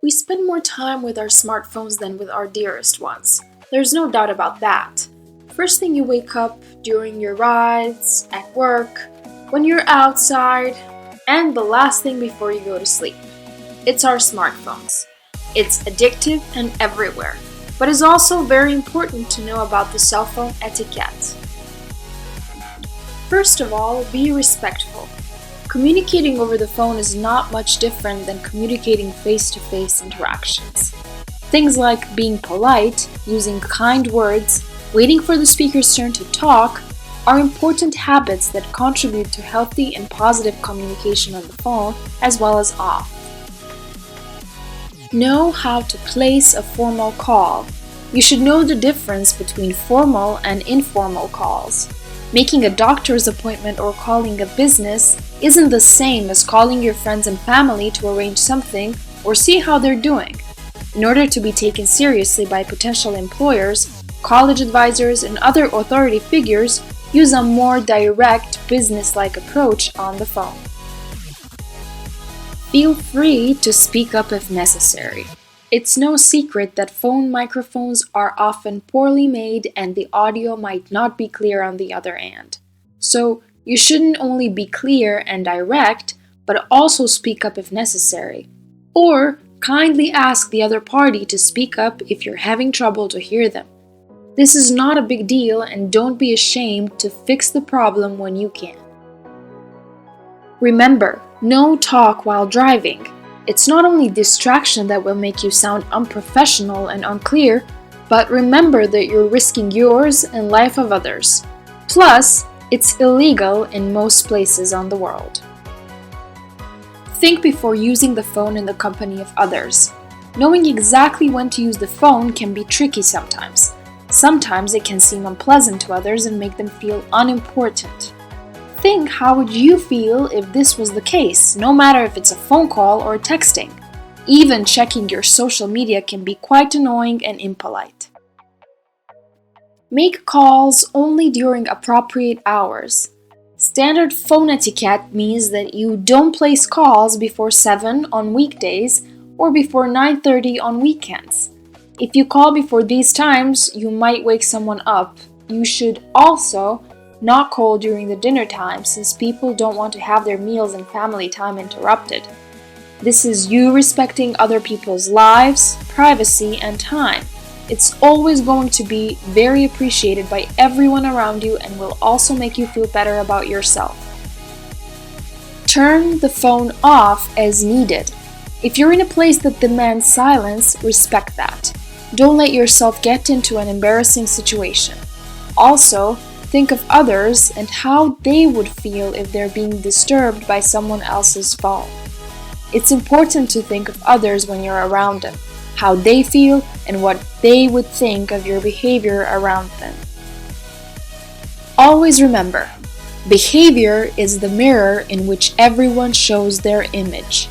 We spend more time with our smartphones than with our dearest ones. There's no doubt about that. First thing you wake up, during your rides, at work, when you're outside, and the last thing before you go to sleep. It's our smartphones. It's addictive and everywhere, but it's also very important to know about the cell phone etiquette. First of all, be respectful. Communicating over the phone is not much different than communicating face-to-face interactions. Things like being polite, using kind words, waiting for the speaker's turn to talk are important habits that contribute to healthy and positive communication on the phone as well as off. Know how to place a formal call. You should know the difference between formal and informal calls. Making a doctor's appointment or calling a business isn't the same as calling your friends and family to arrange something or see how they're doing. In order to be taken seriously by potential employers, college advisors, and other authority figures, use a more direct, business-like approach on the phone. Feel free to speak up if necessary. It's no secret that phone microphones are often poorly made and the audio might not be clear on the other end. So, you shouldn't only be clear and direct, but also speak up if necessary. Or kindly ask the other party to speak up if you're having trouble to hear them. This is not a big deal, and don't be ashamed to fix the problem when you can. Remember, no talk while driving. It's not only distraction that will make you sound unprofessional and unclear, but remember that you're risking yours and life of others. Plus, it's illegal in most places on the world. Think before using the phone in the company of others. Knowing exactly when to use the phone can be tricky sometimes. Sometimes it can seem unpleasant to others and make them feel unimportant. Think, how would you feel if this was the case, no matter if it's a phone call or texting? Even checking your social media can be quite annoying and impolite. Make calls only during appropriate hours. Standard phone etiquette means that you don't place calls before 7 on weekdays or before 9:30 on weekends. If you call before these times, you might wake someone up. You should also not call during the dinner time, since people don't want to have their meals and family time interrupted. This is you respecting other people's lives, privacy, and time. It's always going to be very appreciated by everyone around you and will also make you feel better about yourself. Turn the phone off as needed. If you're in a place that demands silence, respect that. Don't let yourself get into an embarrassing situation. Also, think of others and how they would feel if they're being disturbed by someone else's phone. It's important to think of others when you're around them, how they feel, and what they would think of your behavior around them. Always remember, behavior is the mirror in which everyone shows their image.